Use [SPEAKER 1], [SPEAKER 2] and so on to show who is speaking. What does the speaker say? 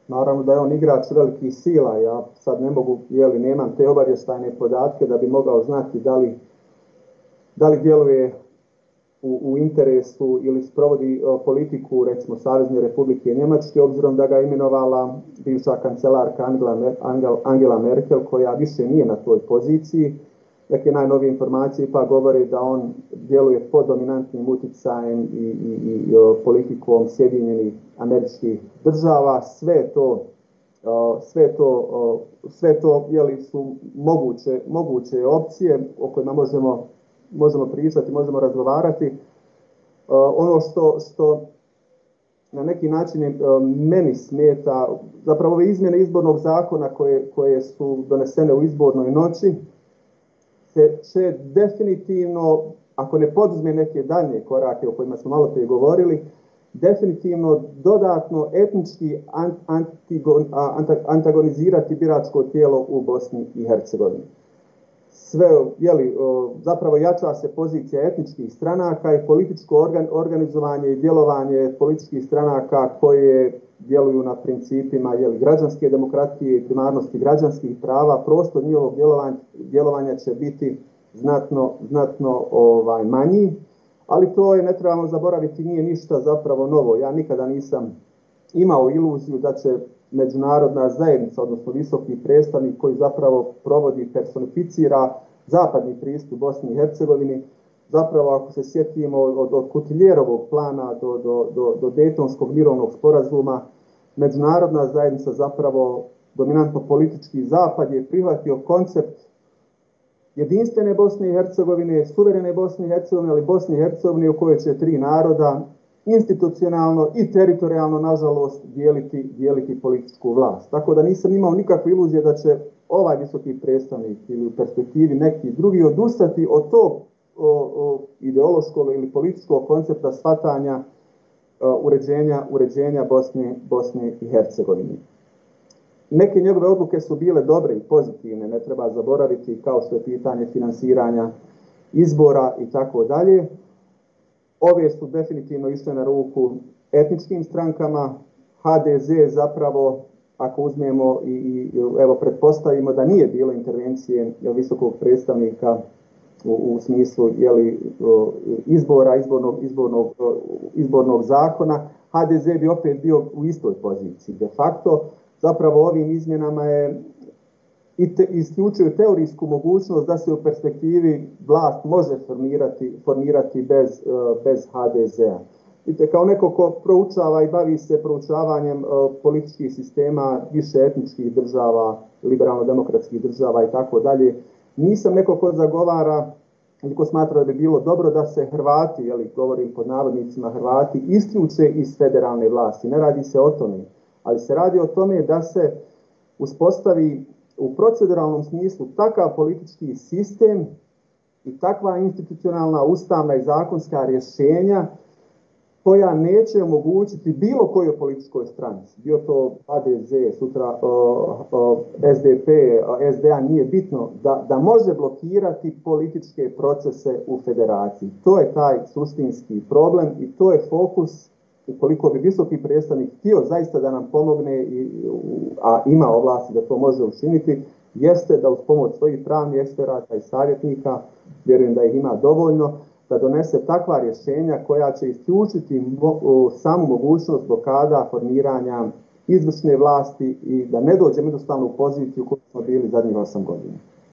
[SPEAKER 1] Naravno da je on igrač velikih sila, ja sad ne mogu, nemam te obavještajne podatke da bi mogao znati da li djeluje u interesu ili sprovodi politiku, recimo, Savezne Republike Njemačke, obzirom da ga je imenovala bivša kancelarka Angela Merkel, koja više nije na toj poziciji. Neke najnovije informacije pa govore da on djeluje pod dominantnim utjecajem i politikom Sjedinjenih Američkih Država. Sve to su moguće opcije o kojima možemo pričati, možemo razgovarati. Ono što na neki način meni smeta, zapravo ove izmjene izbornog zakona koje su donesene u izbornoj noći, će definitivno, ako ne poduzme neke daljnje korake o kojima smo malo prije govorili, definitivno dodatno etnički antagonizirati biračko tijelo u Bosni i Hercegovini. Zapravo jača se pozicija etničkih stranaka i političko organizovanje i djelovanje političkih stranaka koje djeluju na principima građanske demokratije i primarnosti građanskih prava. Prostor njihovog djelovanja će biti znatno manji, ali to je, ne trebamo zaboraviti, nije ništa zapravo novo. Ja nikada nisam imao iluziju da će međunarodna zajednica, odnosno visoki predstavnik koji zapravo provodi, personificira zapadni pristup Bosni i Hercegovini, zapravo ako se sjetimo od Kutiljerovog plana do Dejtonskog mirovnog sporazuma, međunarodna zajednica, zapravo dominantno politički zapad, je prihvatio koncept jedinstvene Bosne i Hercegovine, suverene Bosne i Hercegovine, ali Bosne i Hercegovine u kojoj će tri naroda institucionalno i teritorijalno, nažalost, dijeliti političku vlast. Tako da nisam imao nikakve iluzije da će ovaj visoki predstavnik ili u perspektivi neki drugi odustati od tog ideološkog ili političkog koncepta shvatanja uređenja Bosne i Hercegovine. Neke njegove odluke su bile dobre i pozitivne, ne treba zaboraviti, kao što je pitanje finansiranja izbora i tako dalje. Ove su definitivno išle na ruku etničkim strankama. HDZ zapravo, ako uzmemo i pretpostavimo da nije bilo intervencije visokog predstavnika u smislu izbornog zakona, HDZ bi opet bio u istoj poziciji. De facto, zapravo ovim izmjenama je isključuju teorijsku mogućnost da se u perspektivi vlast može formirati bez HDZ-a. Vidite, kao neko ko proučava i bavi se proučavanjem političkih sistema više etničkih država, liberalno-demokratskih država i tako dalje, nisam neko ko zagovara ili ko smatra da bi bilo dobro da se Hrvati, govorim pod navodnicima Hrvati, isključe iz federalne vlasti. Ne radi se o tome, ali se radi o tome da se uspostavi u proceduralnom smislu takav politički sistem i takva institucionalna, ustavna i zakonska rješenja koja neće omogućiti bilo kojoj političkoj stranci, bio to HDZ, sutra SDP, SDA, nije bitno, da može blokirati političke procese u federaciji. To je taj suštinski problem i to je fokus, ukoliko bi visoki predstavnik htio zaista da nam pomogne, a ima ovlasti da to može učiniti, jeste da uz pomoć svojih pravnih eksperata i savjetnika, vjerujem da ih ima dovoljno, da donese takva rješenja koja će isključiti samu mogućnost blokada formiranja izvršne vlasti i da ne dođemo jednostavno u poziciju u kojoj smo bili zadnjih 8 godina.